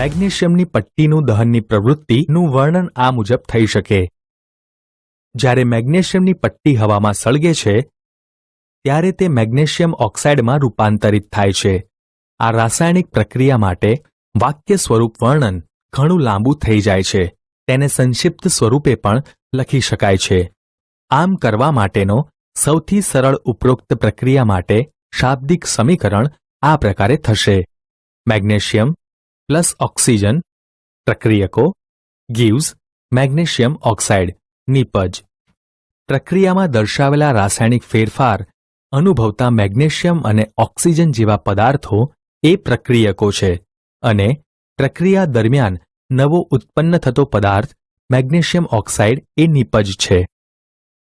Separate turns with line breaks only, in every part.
મેગ્નેશિયમની પટ્ટીનું દહનની પ્રવૃત્તિનું વર્ણન આ મુજબ થઈ શકે. જ્યારે મેગ્નેશિયમની પટ્ટી હવામાં સળગે છે ત્યારે તે મેગ્નેશિયમ ઓક્સાઇડમાં રૂપાંતરિત થાય છે. આ રાસાયણિક પ્રક્રિયા માટે વાક્ય સ્વરૂપ વર્ણન ઘણું લાંબુ થઈ જાય છે. તેને સંક્ષિપ્ત સ્વરૂપે પણ લખી શકાય છે. આમ કરવા માટેનો સૌથી સરળ ઉપરોક્ત પ્રક્રિયા માટે શાબ્દિક સમીકરણ આ પ્રકારે થશે: મેગ્નેશિયમ પ્લસ ઓક્સિજન પ્રક્રિયકો gives મેગ્નેશિયમ ઓક્સાઇડ નિપજ. પ્રક્રિયામાં દર્શાવેલા રાસાયણિક ફેરફાર અનુભવતા મેગ્નેશિયમ અને ઓક્સિજન જેવા પદાર્થો એ પ્રક્રિયકો છે અને પ્રક્રિયા દરમિયાન નવો ઉત્પન્ન થતો પદાર્થ મેગ્નેશિયમ ઓક્સાઇડ એ નિપજ છે.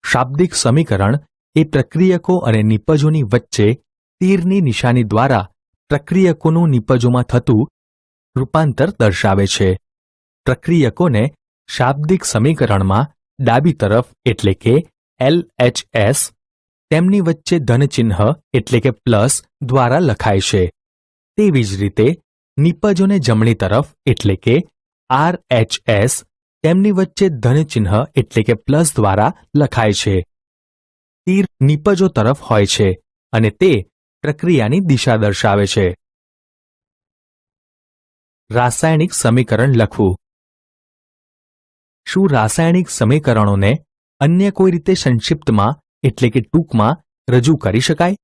શાબ્દિક સમીકરણ એ પ્રક્રિયકો અને નિપજોની વચ્ચે તીરની નિશાની દ્વારા પ્રક્રિયકોનું નિપજોમાં થતું રૂપાંતર દર્શાવે છે. પ્રક્રિયકોને શાબ્દિક સમીકરણમાં ડાબી તરફ એટલે કે LHS તેમની વચ્ચે ધનચિહ્ન એટલે કે પ્લસ દ્વારા લખાય છે. તેવી જ રીતે નિપજોને જમણી તરફ એટલે કે RHS તેમની વચ્ચે ધનચિહ્ન એટલે કે પ્લસ દ્વારા લખાય છે. તીર નિપજો તરફ હોય છે અને તે પ્રક્રિયાની દિશા દર્શાવે છે. રાસાયણિક સમીકરણ લખવું. શું રાસાયણિક સમીકરણોને અન્ય કોઈ રીતે સંક્ષિપ્તમાં એટલે કે ટૂંકમાં રજૂ કરી શકાય?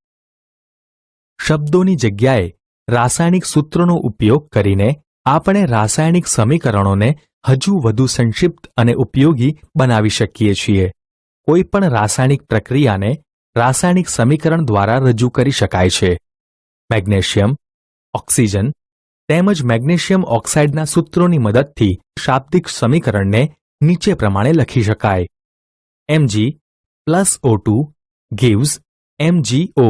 શબ્દોની જગ્યાએ રાસાયણિક સૂત્રોનો ઉપયોગ કરીને આપણે રાસાયણિક સમીકરણોને હજુ વધુ સંક્ષિપ્ત અને ઉપયોગી બનાવી શકીએ છીએ. કોઈ પણ રાસાયણિક પ્રક્રિયાને રાસાયણિક સમીકરણ દ્વારા રજૂ કરી શકાય છે. મેગ્નેશિયમ, ઓક્સિજન તેમજ મેગ્નેશિયમ ઓક્સાઇડના સૂત્રોની મદદથી શાબ્દિક સમીકરણને નીચે પ્રમાણે લખી શકાય: Mg+O2 gives MgO.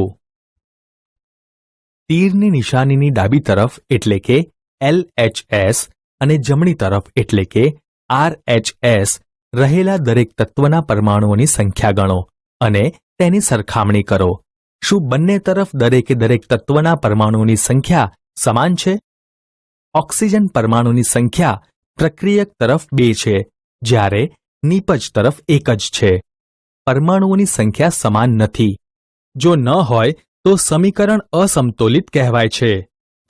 તીરની નિશાનીની ડાબી તરફ એટલે કે LHS અને જમણી તરફ એટલે કે RHS રહેલા દરેક તત્વના પરમાણુઓની સંખ્યા ગણો અને તેની સરખામણી કરો. શું બંને તરફ દરેકે દરેક તત્વના પરમાણુઓની સંખ્યા સમાન છે? ઓક્સિજન પરમાણુની સંખ્યા પ્રક્રિયક તરફ 2 છે જ્યારે નિપજ તરફ 1 જ છે. પરમાણુઓની સંખ્યા સમાન નથી. જો ન હોય તો સમીકરણ અસમતોલિત કહેવાય છે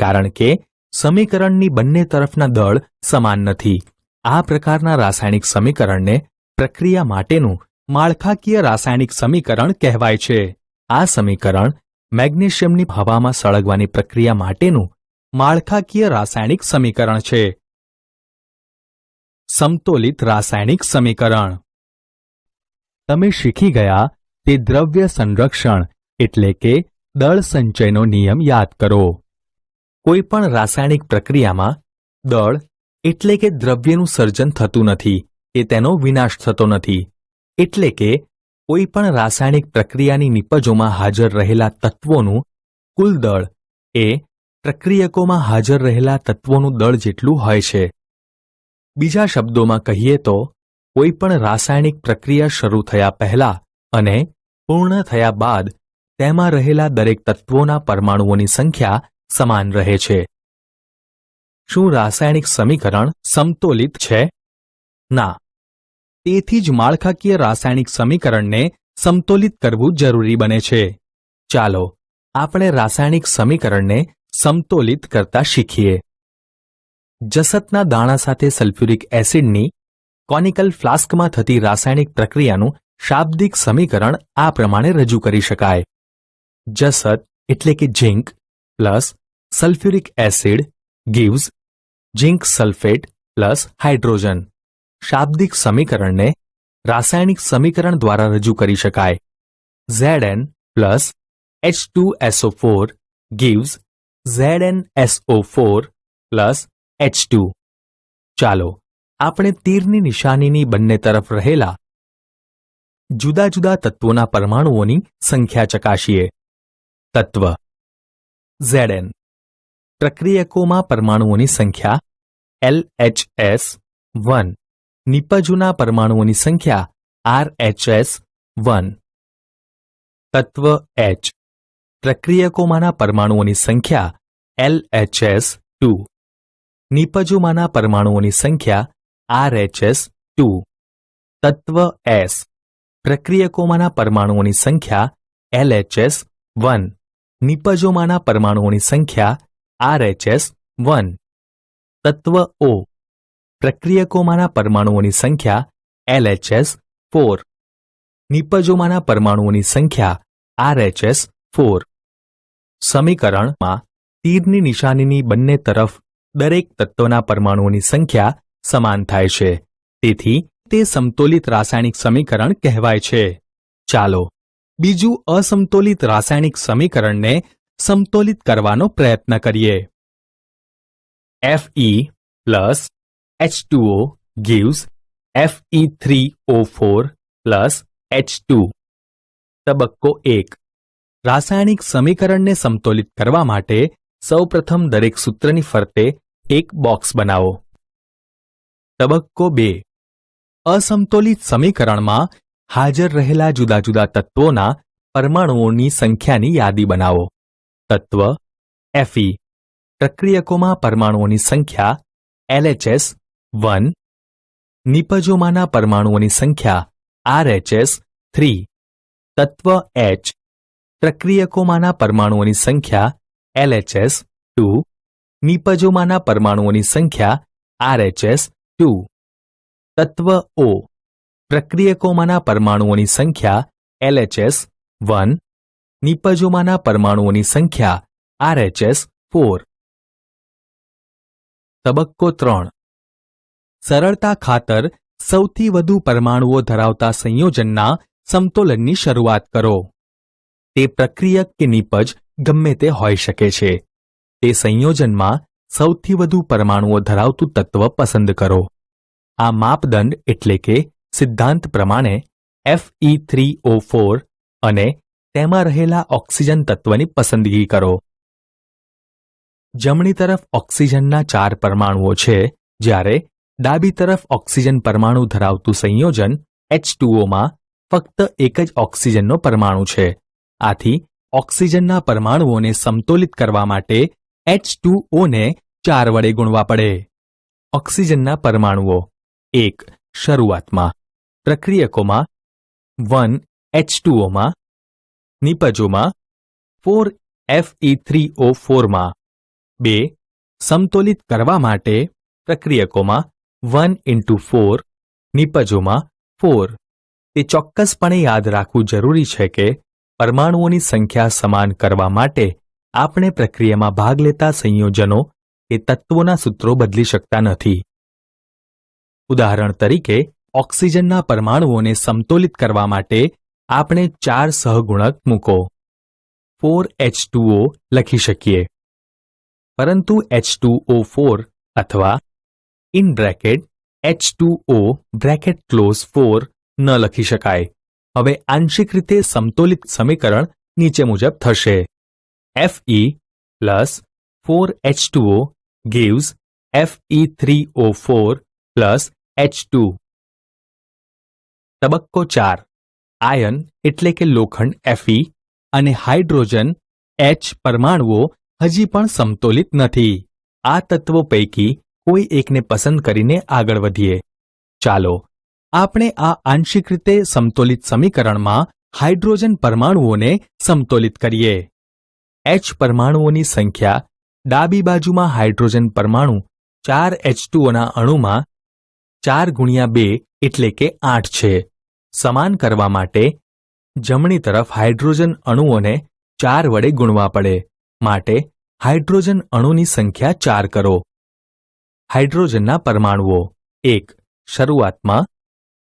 કારણ કે સમીકરણની બંને તરફના દળ સમાન નથી. આ પ્રકારના રાસાયણિક સમીકરણને પ્રક્રિયા માટેનું માળખાકીય રાસાયણિક સમીકરણ કહેવાય છે. આ સમીકરણ મેગ્નેશિયમની હવામાં સળગવાની પ્રક્રિયા માટેનું માળખાકીય રાસાયણિક સમીકરણ છે. સમતોલિત રાસાયણિક સમીકરણ. તમે શીખી ગયા તે દ્રવ્ય સંરક્ષણ એટલે કે દળ સંચયનો નિયમ યાદ કરો. કોઈ પણ રાસાયણિક પ્રક્રિયામાં દળ એટલે કે દ્રવ્યનું સર્જન થતું નથી કે તેનો વિનાશ થતો નથી. એટલે કે કોઈ પણ રાસાયણિક પ્રક્રિયાની નિપજોમાં હાજર રહેલા તત્વોનું કુલ દળ એ પ્રક્રિયકોમાં હાજર રહેલા તત્વોનું દળ જેટલું હોય છે. બીજા શબ્દોમાં કહીએ તો કોઈ પણ રાસાયણિક પ્રક્રિયા શરૂ થયા પહેલા અને પૂર્ણ થયા બાદ તેમાં રહેલા દરેક તત્વોના પરમાણુઓની સંખ્યા સમાન રહે છે. શું રાસાયણિક સમીકરણ સમતોલિત છે? ના. તેથી જ માળખાકીય રાસાયણિક સમીકરણને સમતોલિત કરવું જરૂરી બને છે. ચાલો આપણે રાસાયણિક સમીકરણને સમતોલિત કરતા શીખીએ. જસતના દાણા સાથે સલ્ફ્યુરિક એસિડની કોનિકલ ફ્લાસ્કમાં થતી રાસાયણિક પ્રક્રિયાનું શાબ્દિક સમીકરણ આ પ્રમાણે રજૂ કરી શકાય: જસત એટલે કે zinc plus sulphuric acid gives zinc sulphate plus hydrogen. શાબ્દિક સમીકરણને રાસાયણિક સમીકરણ દ્વારા રજૂ કરી શકાય: Zn plus H2SO4 gives ZnSO4 plus H2. ચાલો આપણે તીરની નિશાનીની બંને તરફ રહેલા જુદા જુદા તત્વોના પરમાણુઓની સંખ્યા ચકાસીએ. તત્વ Zn. પ્રક્રિયકોમાં પરમાણુઓની સંખ્યા LHS 1. નિપજોના પરમાણુઓની સંખ્યા RHS 1. તત્વ H. પ્રક્રિયકોમાંના પરમાણુઓની સંખ્યા LHS 2. નિપજોમાંના પરમાણુઓની સંખ્યા RHS2. તત્વ S. પ્રક્રિયકોમાંના પરમાણુઓની સંખ્યા LHS1. નિપજોમાંના પરમાણુઓની સંખ્યા RHS1. તત્વ O. પ્રક્રિયકોમાંના પરમાણુઓની સંખ્યા LHS4. નિપજોમાંના પરમાણુઓની સંખ્યા RHS4. સમીકરણમાં તીરની નિશાનીની બંને તરફ દરેક તત્વના પરમાણુઓની સંખ્યા સમાન થાય છે, તેથી તે સમતોલિત રાસાયણિક સમીકરણ કહેવાય છે. ચાલો બીજું અસમતોલિત રાસાયણિક સમીકરણને સમતોલિત કરવાનો પ્રયત્ન કરીએ. Fe plus H2O gives Fe3O4 plus H2. તબક્કો 1. રાસાયણિક સમીકરણને સમતોલિત કરવા માટે સૌપ્રથમ દરેક સૂત્રની ફરતે એક બોક્સ બનાવો. તબક્કો 2. અસમતોલિત સમીકરણમાં હાજર રહેલા જુદા જુદા તત્વોના પરમાણુઓની સંખ્યાની યાદી બનાવો. તત્વ Fe. પ્રક્રિયકોમાં પરમાણુઓની સંખ્યા LHS1. નિપજોમાંના પરમાણુઓની સંખ્યા RHS3. તત્વ H. પ્રક્રિયકોમાંના પરમાણુઓની સંખ્યા LHS2. નિપજોમાંના પરમાણુઓની સંખ્યા RHS2. તત્વ O. પ્રક્રિયકોમાંના પરમાણુઓની સંખ્યા LHS1. નિપજોમાંના પરમાણુઓની સંખ્યા RHS4. તબક્કો 3. સરળતા ખાતર સૌથી વધુ પરમાણુઓ ધરાવતા સંયોજનના સમતોલનની શરૂઆત કરો. તે પ્રક્રિયક કે નિપજ ગમે તે હોઈ શકે છે. તે સંયોજનમાં સૌથી વધુ પરમાણુઓ ધરાવતું તત્વ પસંદ કરો. આ માપદંડ એટલે કે સિદ્ધાંત પ્રમાણે Fe3O4 અને તેમાં રહેલા ઓક્સિજન તત્વની પસંદગી કરો. જમણી તરફ ઓક્સિજનના 4 પરમાણુઓ છે, જ્યારે ડાબી તરફ ઓક્સિજન પરમાણુ ધરાવતું સંયોજન H2Oમાં ફક્ત એક જ ઓક્સિજનનો પરમાણુ છે. આથી ઓક્સિજનના પરમાણુઓને સમતોલિત કરવા માટે H2Oને 4 વડે ગુણવા પડે. ઓક્સિજનના પરમાણુઓ 1 શરૂઆતમાં, પ્રક્રિયકોમાં 1 H2Oમાં, નિપજોમાં 4 Fe3O4માં. 2 સમતોલિત કરવા માટે પ્રક્રિયકોમાં 1 × 4, નિપજોમાં 4. તે ચોક્કસપણે યાદ રાખવું જરૂરી છે કે પરમાણુઓની સંખ્યા સમાન કરવા માટે આપણે પ્રક્રિયામાં ભાગ લેતા સંયોજનો કે તત્વોના સૂત્રો બદલી શકતા નથી. ઉદાહરણ તરીકે, ઓક્સિજનના પરમાણુઓને સમતોલિત કરવા માટે આપણે 4 સહગુણક મૂકો 4H2O લખી શકીએ, પરંતુ H2O4 અથવા H2O ન લખી શકાય. હવે આંશિક રીતે સમતોલિત સમીકરણ નીચે મુજબ થશે. Fe plus 4H2O gives Fe3O4 plus H2. તબક્કો 4. આયન એટલે કે લોખંડ Fe અને હાઇડ્રોજન H પરમાણુઓ હજી પણ સમતોલિત નથી. આ તત્વો પૈકી કોઈ એકને પસંદ કરીને આગળ વધીએ. ચાલો આપણે આ આંશિક રીતે સમતોલિત સમીકરણમાં હાઇડ્રોજન પરમાણુઓને સમતોલિત કરીએ. H પરમાણુઓની સંખ્યા ડાબી બાજુમાં હાઇડ્રોજન પરમાણુ 4 H2Oના અણુમાં 4 × 2 એટલે કે 8 છે. સમાન કરવા માટે જમણી તરફ હાઇડ્રોજન અણુઓને 4 વડે ગુણવા પડે. માટે હાઇડ્રોજન અણુની સંખ્યા 4 કરો. હાઇડ્રોજનના પરમાણુઓ 1 શરૂઆતમાં,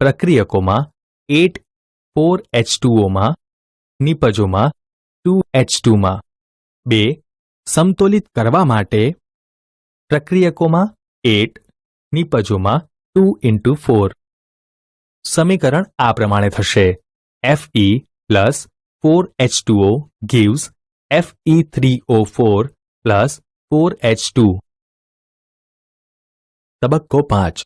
પ્રક્રિયકોમાં 8 4H2Oમાં, નિપજોમાં 2H2માં. 2 સમતોલિત કરવા માટે પ્રક્રિયકોમાં 8, નિપજોમાં 2 × 4. સમીકરણ આ પ્રમાણે થશે. Fe plus 4H2O gives Fe3O4 plus 4H2. તબક્કો 5.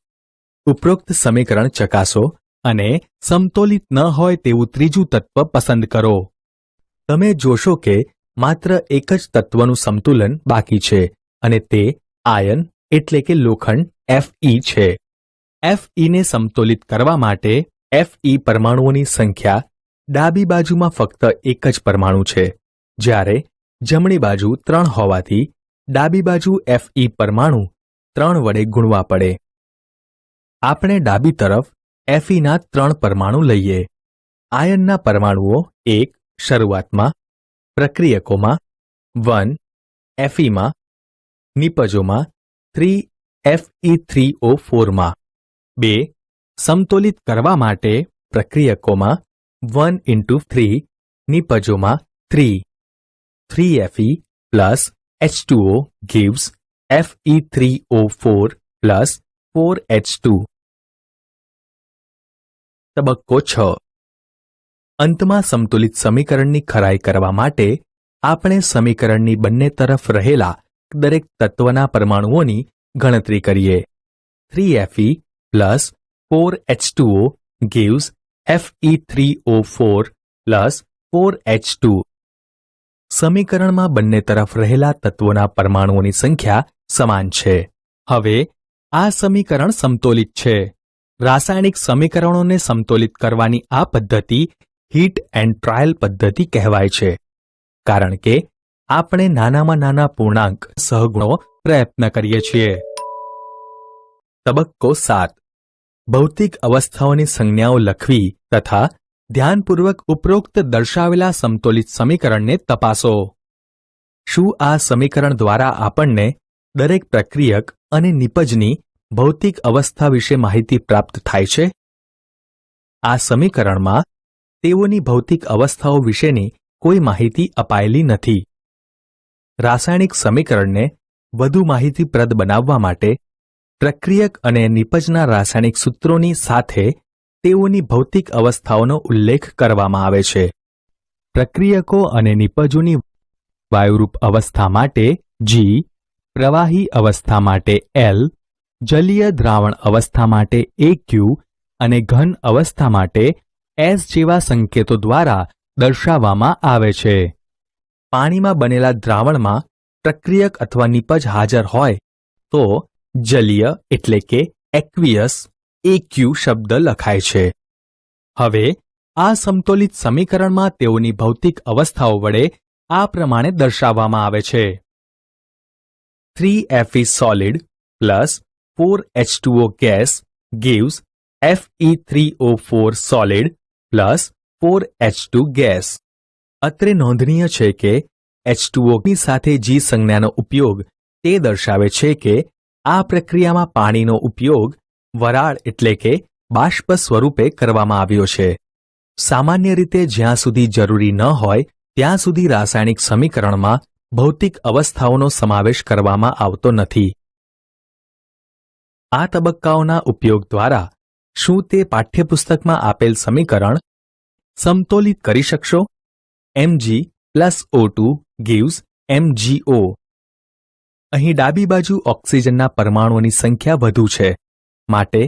ઉપરોક્ત સમીકરણ ચકાસો અને સમતોલિત ન હોય તેવું ત્રીજું તત્વ પસંદ કરો. તમે જોશો કે માત્ર એક જ તત્વનું સમતુલન બાકી છે અને તે આયન એટલે કે લોખંડ Fe છે. Fe ને સમતોલિત કરવા માટે Fe પરમાણુઓની સંખ્યા ડાબી બાજુમાં ફક્ત એક જ પરમાણુ છે, જ્યારે જમણી બાજુ 3 હોવાથી ડાબી બાજુ Fe પરમાણુ 3 વડે ગુણવા પડે. આપણે ડાબી તરફ Feના 3 પરમાણુ લઈએ. આયનના પરમાણુઓ 1 શરૂઆતમાં, પ્રક્રિયકોમાં 1 Feમાં, નિપજોમાં 3 Fe3O4માં. 2 સમતોલિત કરવા માટે પ્રક્રિયકોમાં 1 × 3, નિપજોમાં 3. 3Fe plus H2O gives Fe3O4 plus 4H2. તબક્કો 6. અંતમાં સમતુલિત સમીકરણની ખરાઈ કરવા માટે આપણે સમીકરણની બંને તરફ રહેલા દરેક તત્વના પરમાણુઓની ગણતરી કરીએ. 3Fe plus 4H2O gives Fe3O4 plus 4H2. સમીકરણમાં બંને તરફ રહેલા તત્વોના પરમાણુઓની સંખ્યા સમાન છે. હવે આ સમીકરણ સમતોલિત છે. રાસાયણિક સમીકરણોને સમતોલિત કરવાની આ પદ્ધતિ હીટ એન્ડ ટ્રાયલ પદ્ધતિ કહેવાય છે, કારણ કે આપણે નાનામાં નાના પૂર્ણાંક સહગુણો પ્રયત્ન કરીએ છીએ. તબક્કો 7. ભૌતિક અવસ્થાઓની સંજ્ઞાઓ લખવી તથા ધ્યાનપૂર્વક ઉપરોક્ત દર્શાવેલા સમતોલિત સમીકરણને તપાસો. શું આ સમીકરણ દ્વારા આપણને દરેક પ્રક્રિયક અને નિપજની ભૌતિક અવસ્થા વિશે માહિતી પ્રાપ્ત થાય છે? આ સમીકરણમાં તેઓની ભૌતિક અવસ્થાઓ વિશેની કોઈ માહિતી અપાયેલી નથી. રાસાયણિક સમીકરણને વધુ માહિતીપ્રદ બનાવવા માટે પ્રક્રિયક અને નિપજના રાસાયણિક સૂત્રોની સાથે તેઓની ભૌતિક અવસ્થાઓનો ઉલ્લેખ કરવામાં આવે છે. પ્રક્રિયકો અને નિપજોની વાયુરૂપ અવસ્થા માટે G, પ્રવાહી અવસ્થા માટે L, જલીય દ્રાવણ અવસ્થા માટે AQ અને ઘન અવસ્થા માટે S જેવા સંકેતો દ્વારા દર્શાવવામાં આવે છે. પાણીમાં બનેલા દ્રાવણમાં પ્રક્રિયક અથવા નિપજ હાજર હોય તો જલીય એટલે કે એક્વિયસ AQ શબ્દ લખાય છે. હવે આ સમતોલિત સમીકરણમાં તેઓની ભૌતિક અવસ્થાઓ વડે આ પ્રમાણે દર્શાવવામાં આવે છે. 3Fe solid plus 4H2O gas gives Fe3O4 solid plus 4H2 gas. અત્રે નોંધનીય છે કે H2O ની સાથે G સંજ્ઞાનો ઉપયોગ તે દર્શાવે છે કે આ પ્રક્રિયામાં પાણીનો ઉપયોગ વરાળ એટલે કે બાષ્પ સ્વરૂપે કરવામાં આવ્યો છે. સામાન્ય રીતે જ્યાં સુધી જરૂરી ન હોય ત્યાં સુધી રાસાયણિક સમીકરણમાં ભૌતિક અવસ્થાઓનો સમાવેશ કરવામાં આવતો નથી. આ તબક્કાઓના ઉપયોગ દ્વારા શું તે પાઠ્યપુસ્તકમાં આપેલ સમીકરણ સમતોલિત કરી શકશો? Mg plus O2 gives MgO. અહીં ડાબી બાજુ ઓક્સિજનના પરમાણુઓની સંખ્યા વધુ છે, માટે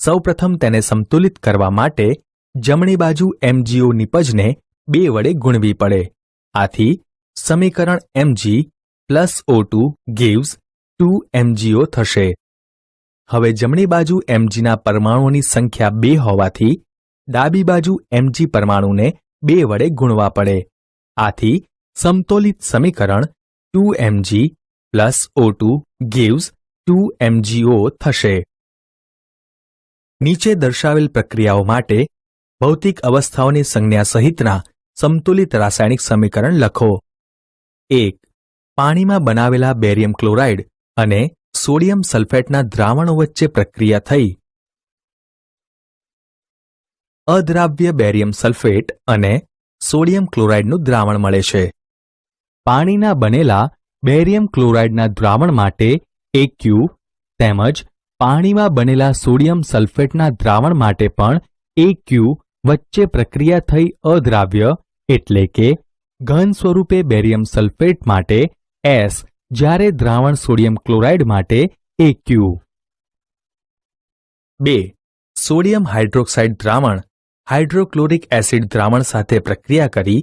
સૌપ્રથમ તેને સમતુલિત કરવા માટે જમણી બાજુ MgO નિપજને 2 વડે ગુણવી પડે. આથી સમીકરણ Mg plus O2 gives 2MgO થશે. હવે જમણી બાજુ Mgના પરમાણુઓની સંખ્યા 2 હોવાથી ડાબી બાજુ Mg પરમાણુને 2 વડે ગુણવા પડે. આથી સમતોલિત સમીકરણ 2Mg plus O2 gives 2MgO થશે. નીચે દર્શાવેલ પ્રક્રિયાઓ માટે ભૌતિક અવસ્થાઓની સંજ્ઞા સહિતના સમતુલિત રાસાયણિક સમીકરણ લખો. 1. પાણીમાં બનાવેલા બેરિયમ ક્લોરાઇડ અને સોડિયમ સલ્ફેટના દ્રાવણો વચ્ચે પ્રક્રિયા થઈ અદ્રાવ્ય બેરિયમ સલ્ફેટ અને સોડિયમ ક્લોરાઇડનું દ્રાવણ મળે છે. પાણીના બનેલા બેરિયમ ક્લોરાઇડના દ્રાવણ માટે AQ તેમજ પાણીમાં બનેલા સોડિયમ સલ્ફેટના દ્રાવણ માટે પણ AQ વચ્ચે પ્રક્રિયા થઈ અદ્રાવ્ય એટલે કે ઘન સ્વરૂપે બેરિયમ સલ્ફેટ માટે S, જ્યારે દ્રાવણ સોડિયમ ક્લોરાઇડ માટે AQ. 2. સોડિયમ હાઇડ્રોક્સાઇડ દ્રાવણ હાઇડ્રોક્લોરિક એસિડ દ્રાવણ સાથે પ્રક્રિયા કરી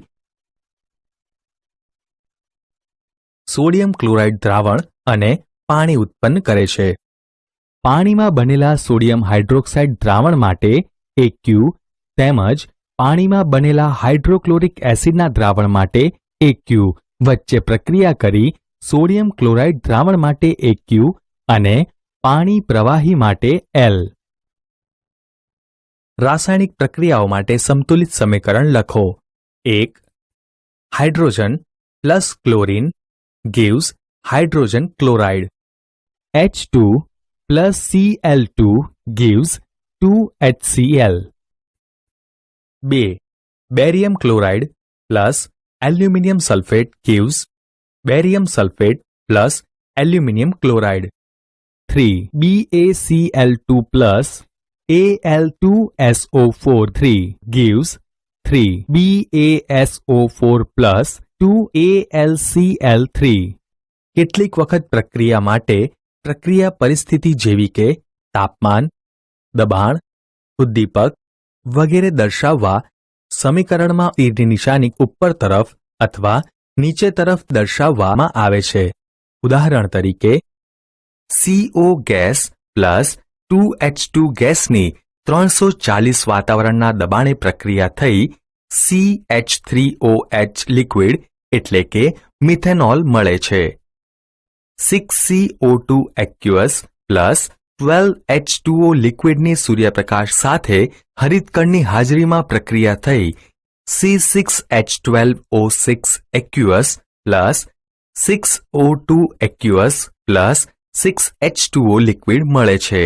સોડિયમ ક્લોરાઇડ દ્રાવણ અને પાણી ઉત્પન્ન કરે છે. પાણીમાં બનેલા સોડિયમ હાઇડ્રોક્સાઇડ દ્રાવણ માટે AQ તેમજ પાણીમાં બનેલા હાઇડ્રોક્લોરિક એસિડના દ્રાવણ માટે AQ વચ્ચે પ્રક્રિયા કરી સોડિયમ ક્લોરાઇડ દ્રાવણ માટે AQ અને પાણી પ્રવાહી માટે L. રાસાયણિક પ્રક્રિયાઓ માટે સમતુલિત સમીકરણ લખો. 1. Hydrogen plus chlorine gives hydrogen chloride. H2 plus Cl2 gives 2HCl. 2. Barium chloride plus aluminium sulphate gives barium sulphate plus aluminium chloride. 3. BaCl2 plus Al2SO4 gives 3BaSO4 plus 2AlCl3. કેટલીક વખત પ્રક્રિયા માટે પ્રક્રિયા પરિસ્થિતિ જેવી કે તાપમાન, દબાણ, ઉદ્દીપક વગેરે દર્શાવવા સમીકરણમાં તીરની નિશાની ઉપર તરફ અથવા નીચે તરફ દર્શાવવામાં આવે છે. ઉદાહરણ તરીકે CO ગેસ પ્લસ 2H2 ગેસની 340 વાતાવરણના દબાણે પ્રક્રિયા થઈ CH3OH લિક્વિડ એટલે કે મિથેનોલ મળે છે. 6CO2 aqueous પ્લસ 12H2O લિક્વિડની સૂર્યપ્રકાશ સાથે હરિતકણની હાજરીમાં પ્રક્રિયા થઈ C6H12O6 aqueous plus 6O2 aqueous plus 6H2O liquid મળે છે.